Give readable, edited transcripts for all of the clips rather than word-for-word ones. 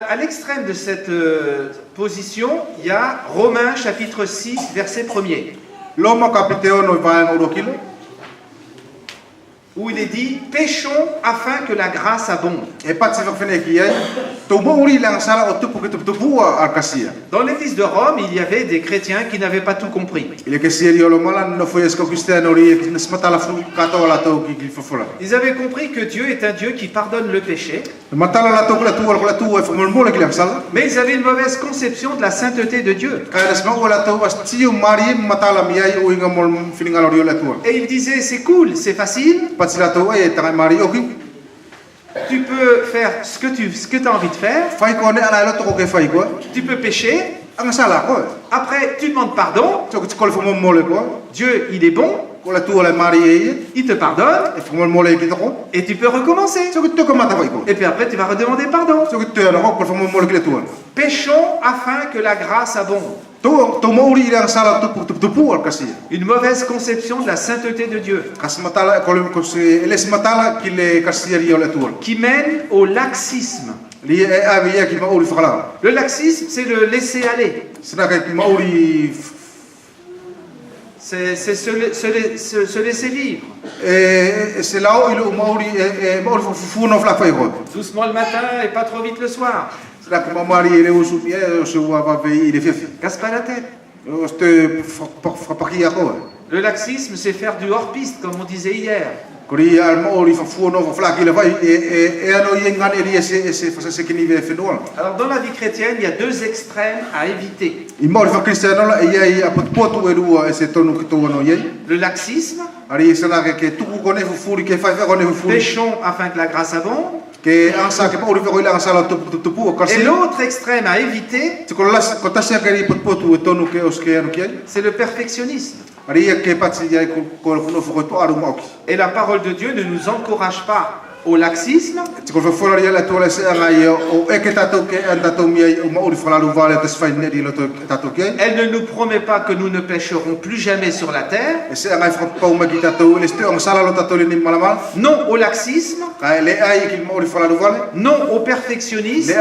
À l'extrême de cette position, il y a Romains chapitre 6, verset 1er. Où il est dit, péchons afin que la grâce abonde. Dans l'église de Rome, il y avait des chrétiens qui n'avaient pas tout compris. Ils avaient compris que Dieu est un Dieu qui pardonne le péché. Mais ils avaient une mauvaise conception de la sainteté de Dieu. Et ils disaient, c'est cool, c'est facile. Tu peux faire ce que tu as envie de faire. Tu peux pécher. Après, tu demandes pardon. Dieu, il est bon. Il te pardonne. Et tu peux recommencer. Et puis après, tu vas redemander pardon. Péchons afin que la grâce abonde. Une mauvaise conception de la sainteté de Dieu qui mène au laxisme. Le laxisme, c'est le laisser aller. C'est se laisser vivre. Doucement le matin et pas trop vite le soir. Casse pas la tête. Le laxisme, c'est faire du hors-piste, comme on disait hier. Alors dans la vie chrétienne, il y a deux extrêmes à éviter. Le laxisme, péchons afin que la grâce abonde. Et l'autre extrême à éviter, c'est le perfectionnisme. Et la parole de Dieu ne nous encourage pas au laxisme. Elle ne nous promet pas que nous ne pécherons plus jamais sur la terre. Non au laxisme. Non au perfectionnisme.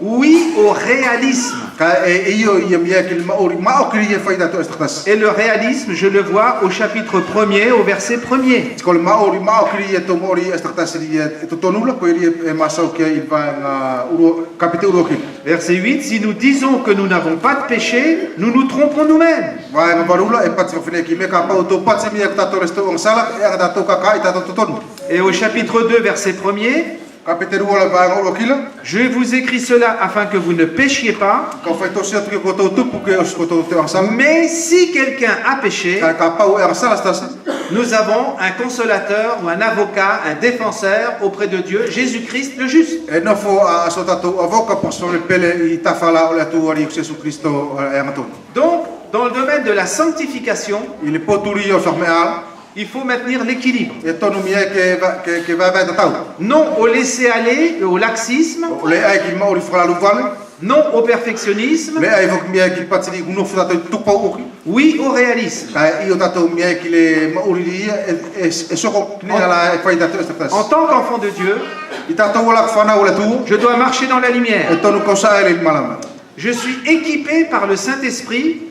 Oui au réalisme. Et le réalisme, je le vois au chapitre 1er, au verset 1er. Verset 8, si nous disons que nous n'avons pas de péché, nous nous trompons nous-mêmes. Et au chapitre 2, verset 1er, je vous écris cela afin que vous ne péchiez pas. Mais si quelqu'un a péché, nous avons un consolateur ou un avocat, un défenseur auprès de Dieu, Jésus-Christ le juste. Donc, dans le domaine de la sanctification, il faut maintenir l'équilibre. Non au laisser-aller et au laxisme. Non au perfectionnisme. Oui au réalisme. En tant qu'enfant de Dieu, je dois marcher dans la lumière. Je suis équipé par le Saint-Esprit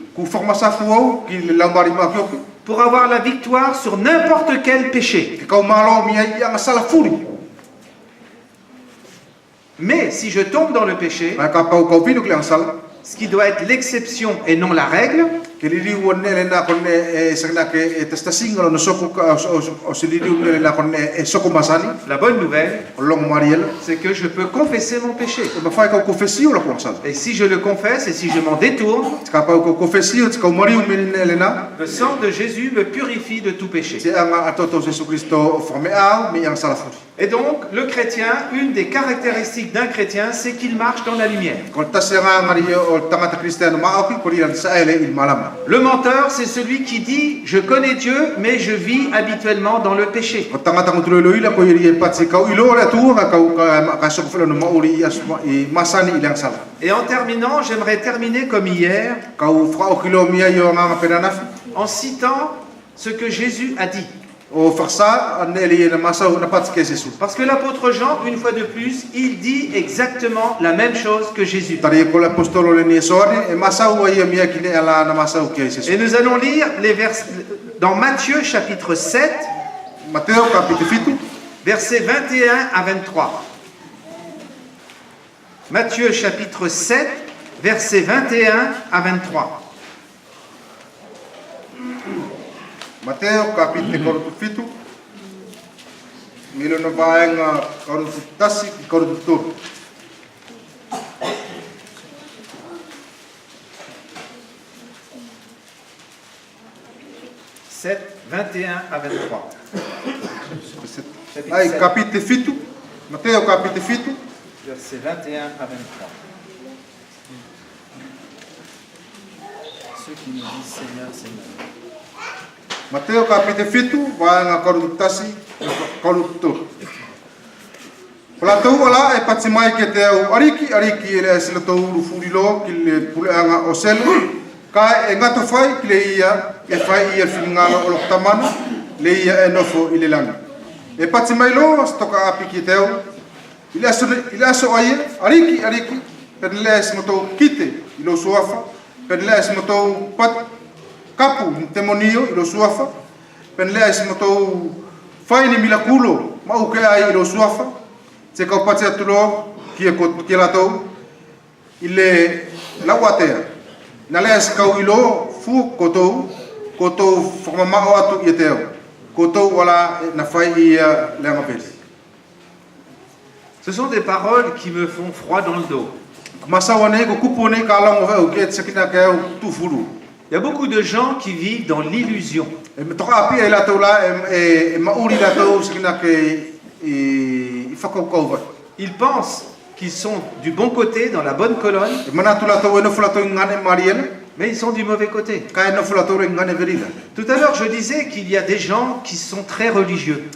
pour avoir la victoire sur n'importe quel péché. Mais si je tombe dans le péché, ce qui doit être l'exception et non la règle, la bonne nouvelle, c'est que je peux confesser mon péché. Et si je le confesse et si je m'en détourne, le sang de Jésus me purifie de tout péché. Et donc, le chrétien, une des caractéristiques d'un chrétien, c'est qu'il marche dans la lumière. Le menteur, c'est celui qui dit « Je connais Dieu, mais je vis habituellement dans le péché ». Et en terminant, j'aimerais terminer comme hier, en citant ce que Jésus a dit. Parce que l'apôtre Jean, une fois de plus, il dit exactement la même chose que Jésus. Et nous allons lire les versets dans Matthieu chapitre 7, versets 21 à 23. Matthieu chapitre 7, versets 21 à 23. Mateo capítulo 7, milo na vaenga korutasi korutur. 7, 21 à 23. Ai capítulo 7, Mateo capítulo 7, versets 21 à 23. Ceux qui nous disent Seigneur, Seigneur. Mateo capítulo 7, vaenga korutasi korutur. Platou ala e patimai ke te au ariki ele asila touru furilo ki le puleanga o selu ka e ngato fai ki le ia e fai ia finngalo o tamana le ia e nofo ile langa e patimai lo stoka api ki te au ile aso ai ariki per le asmoto kite ilo suafa per le asmoto pat kapu temonio ilo suafa per le asmoto fai ni milakulo mau ke ai ilo suafa se kau pati atulo ki latou ile lawatea na le kau ilo fu kotou formama o atu yeteo kotou wala na fai ia le ngapeli. Ce sont des paroles qui me font froid dans le dos. Masawane ko kupone kala ngove o ke tsekina ke tu fulu. Il y a beaucoup de gens qui vivent dans l'illusion. E metoka api e latou la e mauri latou sekina ke Ils pensent qu'ils sont du bon côté, dans la bonne colonne, mais ils sont du mauvais côté. Tout à l'heure, je disais qu'il y a des gens qui sont très religieux.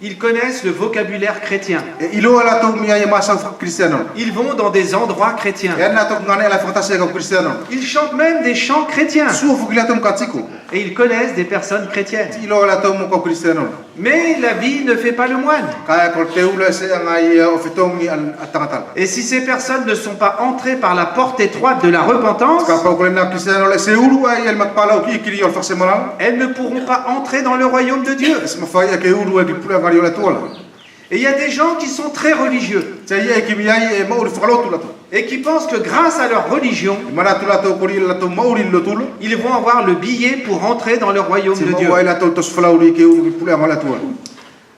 Ils connaissent le vocabulaire chrétien. Ils vont dans des endroits chrétiens. Ils chantent même des chants chrétiens. Et ils connaissent des personnes chrétiennes. Mais la vie ne fait pas le moine. Et si ces personnes ne sont pas entrées par la porte étroite de la repentance, elles ne pourront pas entrer dans le royaume de Dieu. Et il y a des gens qui sont très religieux et qui pensent que grâce à leur religion, ils vont avoir le billet pour entrer dans le royaume de Dieu.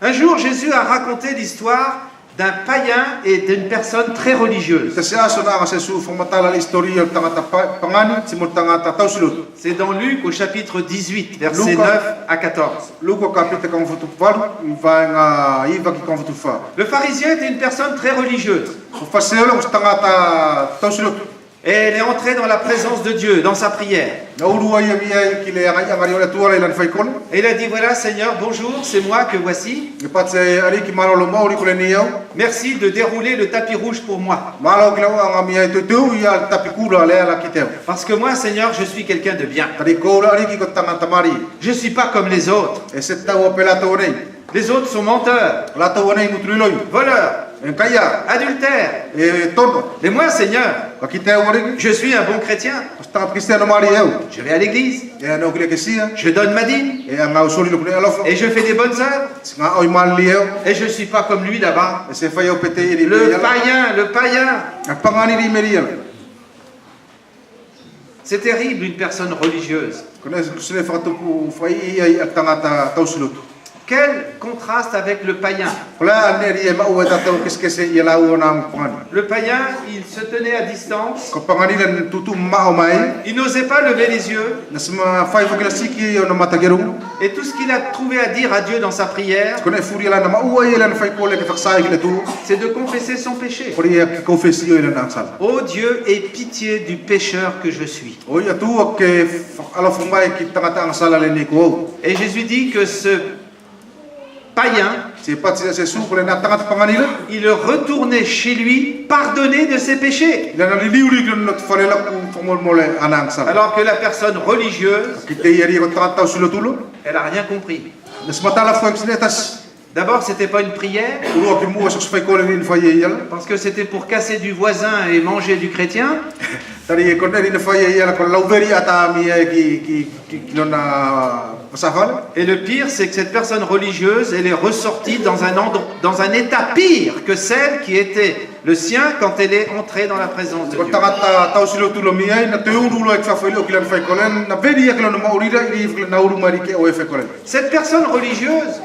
Un jour, Jésus a raconté l'histoire d'un païen et d'une personne très religieuse. C'est dans Luc au chapitre 18, versets 9 à 14. Le pharisien était une personne très religieuse. Et elle est entrée dans la présence de Dieu, dans sa prière. Et il a dit, voilà Seigneur, bonjour, c'est moi que voici. Merci de dérouler le tapis rouge pour moi. Parce que moi, Seigneur, je suis quelqu'un de bien. Je ne suis pas comme les autres. Les autres sont menteurs, voleurs, adultères. Mais moi, Seigneur, je suis un bon chrétien. Je vais à l'église. Je donne ma dîme. Et je fais des bonnes œuvres. Et je ne suis pas comme lui là-bas. Le païen. C'est terrible, une personne religieuse. Quel contraste avec le païen. Le païen, il se tenait à distance. Il n'osait pas lever les yeux. Et tout ce qu'il a trouvé à dire à Dieu dans sa prière, c'est de confesser son péché. Oh Dieu, aie pitié du pécheur que je suis. Et Jésus dit que païen, il retournait chez lui pardonné de ses péchés. Alors que la personne religieuse, elle n'a rien compris. D'abord, c'était pas une prière, parce que c'était pour casser du voisin et manger du chrétien. Et le pire, c'est que cette personne religieuse, elle est ressortie dans un état pire que celle qui était le sien quand elle est entrée dans la présence de Dieu. Cette personne religieuse,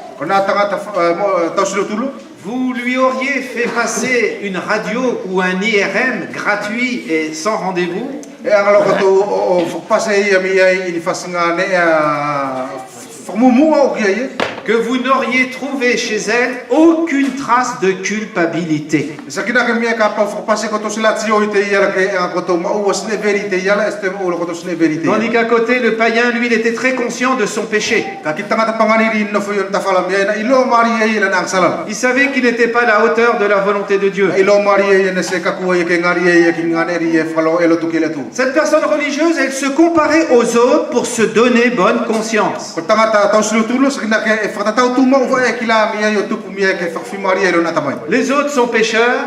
vous lui auriez fait passer une radio ou un IRM gratuit et sans rendez-vous. Que vous n'auriez trouvé chez elle aucune trace de culpabilité. Tandis qu'à côté, le païen, lui, il était très conscient de son péché. Il savait qu'il n'était pas à la hauteur de la volonté de Dieu. Cette personne religieuse, elle se comparait aux autres pour se donner bonne conscience. Les autres sont pécheurs,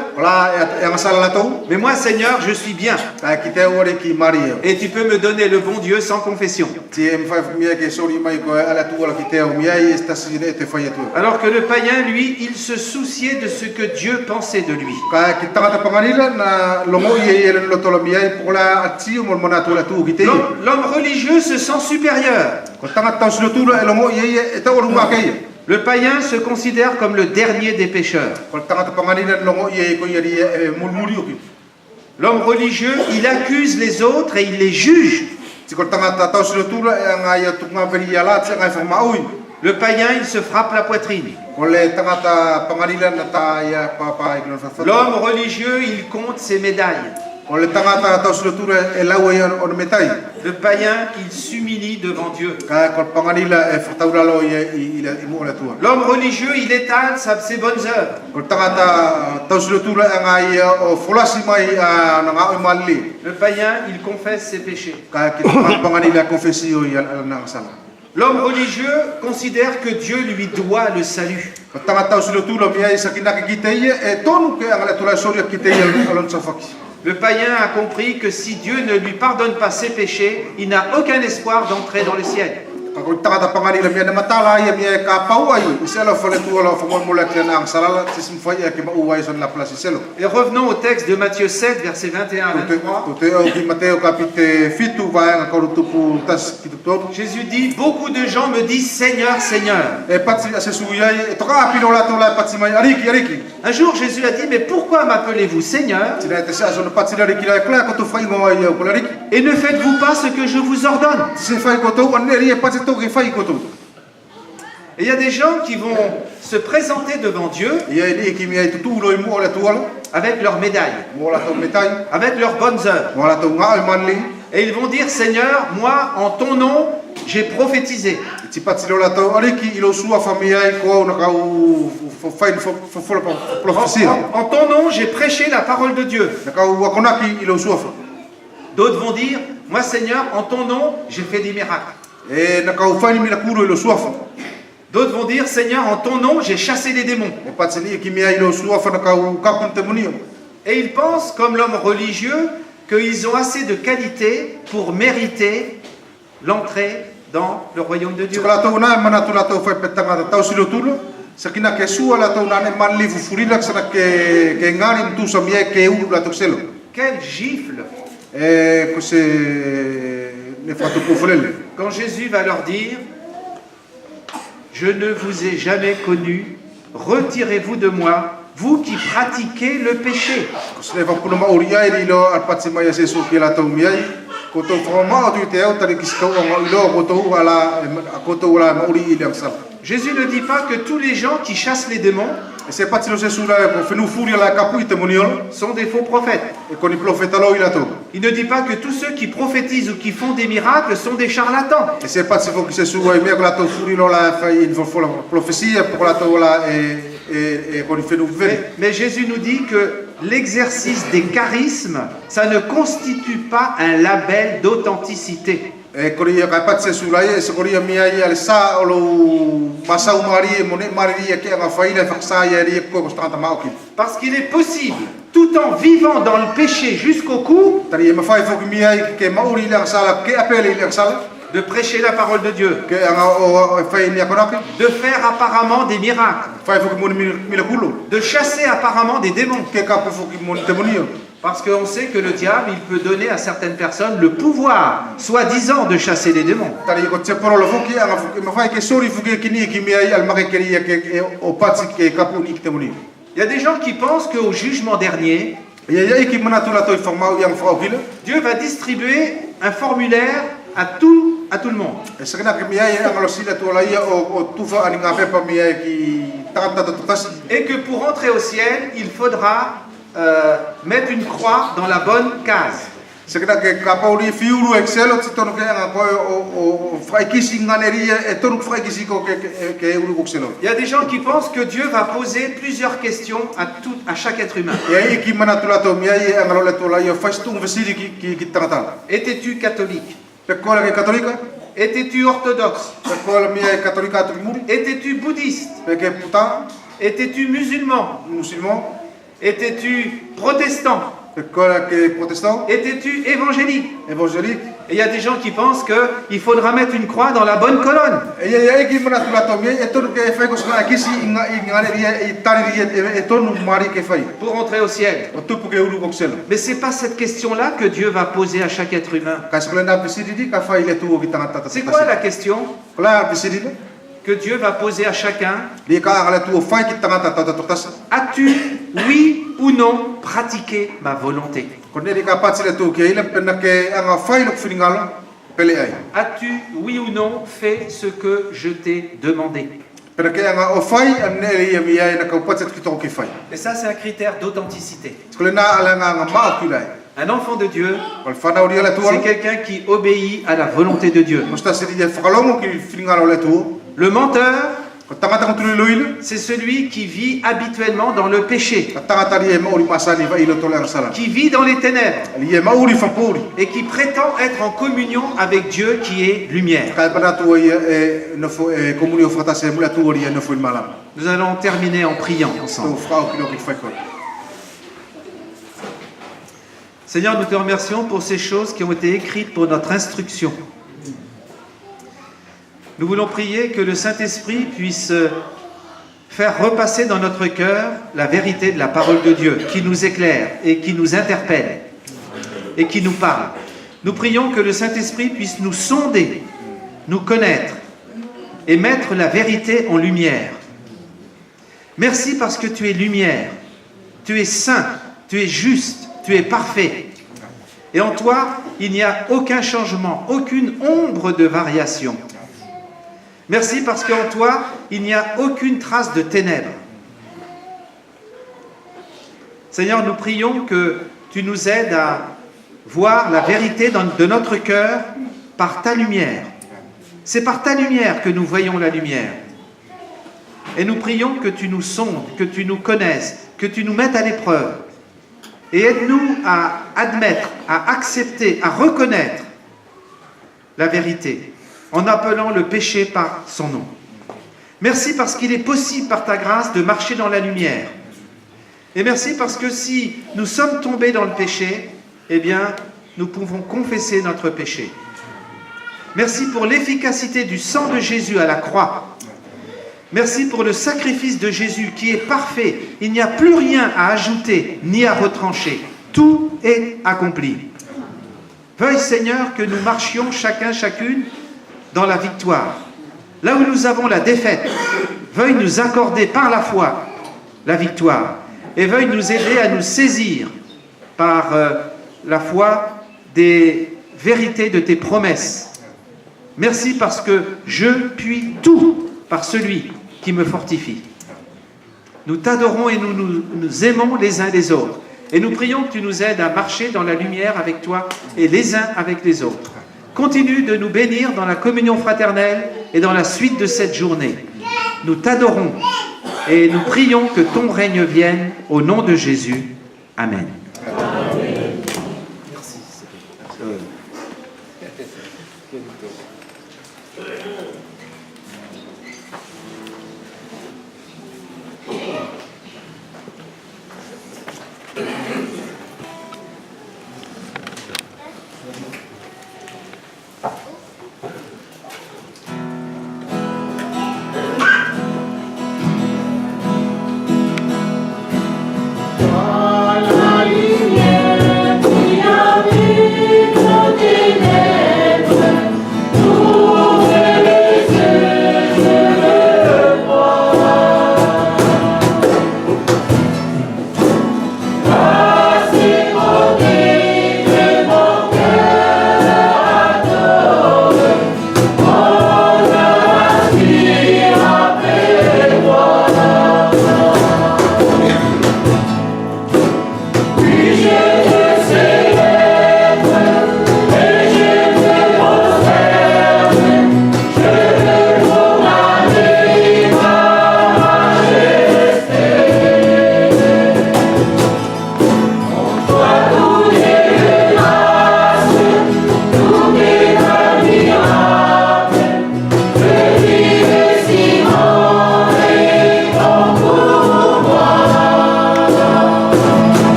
mais moi, Seigneur, je suis bien. Et tu peux me donner le bon Dieu sans confession. Alors que le païen, lui, il se souciait de ce que Dieu pensait de lui. L'homme religieux se sent supérieur. Le païen se considère comme le dernier des pécheurs. L'homme religieux, il accuse les autres et il les juge. Le païen, il se frappe la poitrine. L'homme religieux, il compte ses médailles. Le païen, il s'humilie devant Dieu. L'homme religieux, il étale ses bonnes œuvres. Le païen, il confesse ses péchés. L'homme religieux considère que Dieu lui doit le salut. Le païen a compris que si Dieu ne lui pardonne pas ses péchés, il n'a aucun espoir d'entrer dans le ciel. Et revenons au texte de Matthieu 7, versets 21 à 23. Jésus dit, beaucoup de gens me disent Seigneur, Seigneur. Un jour Jésus a dit, mais pourquoi m'appelez-vous Seigneur? Et ne faites-vous pas ce que je vous ordonne? Et il y a des gens qui vont se présenter devant Dieu avec leurs médailles, avec leurs bonnes œuvres. Et ils vont dire, Seigneur, moi, en ton nom, j'ai prophétisé. En ton nom, j'ai prêché la parole de Dieu. D'autres vont dire, moi, Seigneur, en ton nom, j'ai fait des miracles. D'autres vont dire, Seigneur, en ton nom, j'ai chassé les démons. Et ils pensent, comme l'homme religieux, qu'ils ont assez de qualité pour mériter l'entrée dans le royaume de Dieu. Quelle gifle! Quand Jésus va leur dire, je ne vous ai jamais connu, retirez-vous de moi, vous qui pratiquez le péché. Jésus ne dit pas que tous les gens qui chassent les démons E se pati lo se sura e fenu furi la kapu I te moniolo. sont des faux prophètes. E koni profeta lo ila to. Il ne dit pas que tous ceux qui prophétisent ou qui font des miracles sont des charlatans. E se pati se fo ki se sura e mea la to furi lo la fa in fo la profecia pour la to la e koni fenu veri. Mais Jésus nous dit que l'exercice des charismes, ça ne constitue pas un label d'authenticité. E kori ka pati se sura e se kori mea I ale sa o lo masau mari e mone mari e ke nga fa ila fa sa ia ri ko ko stanta maoki. Parce qu'il est possible, tout en vivant dans le péché jusqu'au cou, Tari e mafai fo ki mea ke mauri ila sala ke apele ila sala de prêcher la parole de Dieu, ke anga o fa ni akonaki. de faire apparemment des miracles, Fai fo ki moni miraculo. de chasser apparemment des démons. Ke ka fo ki moni te monio. Parce qu'on sait que le diable, il peut donner à certaines personnes le pouvoir, soi-disant, de chasser les démons. Tari ko te poro lo foki anga fo ma fai ke sori fo ke kini ki mea al mare ke ria ke o pati ke kapu ni te monio. Il y a des gens qui pensent qu'au jugement dernier, Ya ki mana tu la to informau yang fo okile. Dieu va distribuer un formulaire à tout le monde. E sakana ke mea anga lo sila tu la ia o tufa ani nga pepa mea ki tata to tasi. Et que pour entrer au ciel, il faudra mettre une croix dans la bonne case. Sakana ke kapauri fiuru excel o titono ke anga ko o fai kisi nganeria e tonu fai kisi ko ke uru boxelo. Il y a des gens qui pensent que Dieu va poser plusieurs questions à chaque être humain. Ya ki mana tu la to mea anga lo le to la ia fai stu vesiri ki tata. Étais-tu catholique? Pe kola ke katolika? Étais-tu orthodoxe? Pe kola mea katolika tu muri? Étais-tu bouddhiste? Pe ke puta Étais-tu musulman? musulman? Étais-tu protestant? Pe kola ke protestant? Étais-tu évangélique? Évangélique? Et il y a des gens qui pensent qu'il faudra mettre une croix dans la bonne colonne. Ya ki mana tu la to mea e tonu ke fai ko sna kisi nganeria e tariria e tonu mari ke fai. Pour entrer au ciel. O tupu ke uru boxelo. Mais c'est pas cette question-là que Dieu va poser à chaque être humain. Ka sekolah vesiri di ka fai le tu ki tata. C'est quoi la question Kala vesiri le? que Dieu va poser à chacun? Li ka ala tu fai ki tata tata. As-tu, oui ou non, pratiqué ma volonté? Kone ri ka pati le tu ke ile pena ke anga fai lo finingalo pele ai. As-tu, oui ou non, fait ce que je t'ai demandé? Pena ke anga o fai ane ia mia na ka pati ki to ke fai. Et ça, c'est un critère d'authenticité. Sekolah na ala nga ma ku lai. Un enfant de Dieu, Kol fana uri ala tu. c'est quelqu'un qui obéit à la volonté de Dieu. Musta siri dia fakalongo ki finingalo le tu. Le menteur, Ko tangata ko tu le loile. c'est celui qui vit habituellement dans le péché, Ka tangata ri e mauri masali va ilo to le sala. qui vit dans les ténèbres Li e mauri fa puri. et qui prétend être en communion avec Dieu qui est lumière. Ka pana tu e no fo e comunio frata se mula tu ri no fo il malam. Nous allons terminer en priant ensemble. Tu frau ki lo ki fai ko. Seigneur, nous te remercions pour ces choses qui ont été écrites pour notre instruction. Nous voulons prier que le Saint-Esprit puisse faire repasser dans notre cœur la vérité de la parole de Dieu, qui nous éclaire et qui nous interpelle et qui nous parle. Nous prions que le Saint-Esprit puisse nous sonder, nous connaître et mettre la vérité en lumière. Merci parce que tu es lumière, tu es saint, tu es juste, tu es parfait. Et en toi, il n'y a aucun changement, aucune ombre de variation. Merci parce qu'en toi, il n'y a aucune trace de ténèbres. Seigneur, nous prions que tu nous aides à voir la vérité de notre cœur par ta lumière. C'est par ta lumière que nous voyons la lumière. Et nous prions que tu nous sondes, que tu nous connaisses, que tu nous mettes à l'épreuve. Et aide-nous à admettre, à accepter, à reconnaître la vérité, en appelant le péché par son nom. Merci parce qu'il est possible par ta grâce de marcher dans la lumière. Et merci parce que si nous sommes tombés dans le péché, eh bien, nous pouvons confesser notre péché. Merci pour l'efficacité du sang de Jésus à la croix. Merci pour le sacrifice de Jésus qui est parfait. Il n'y a plus rien à ajouter ni à retrancher. Tout est accompli. Veuille, Seigneur, que nous marchions chacun, chacune dans la victoire. Là où nous avons la défaite, veuille nous accorder par la foi la victoire. Et veuille nous aider à nous saisir par la foi des vérités de tes promesses. Merci parce que je puis tout par celui qui me fortifie. Nous t'adorons et nous aimons les uns les autres. Et nous prions que tu nous aides à marcher dans la lumière avec toi et les uns avec les autres. Continue de nous bénir dans la communion fraternelle et dans la suite de cette journée. Nous t'adorons et nous prions que ton règne vienne au nom de Jésus. Amen. Merci.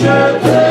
Je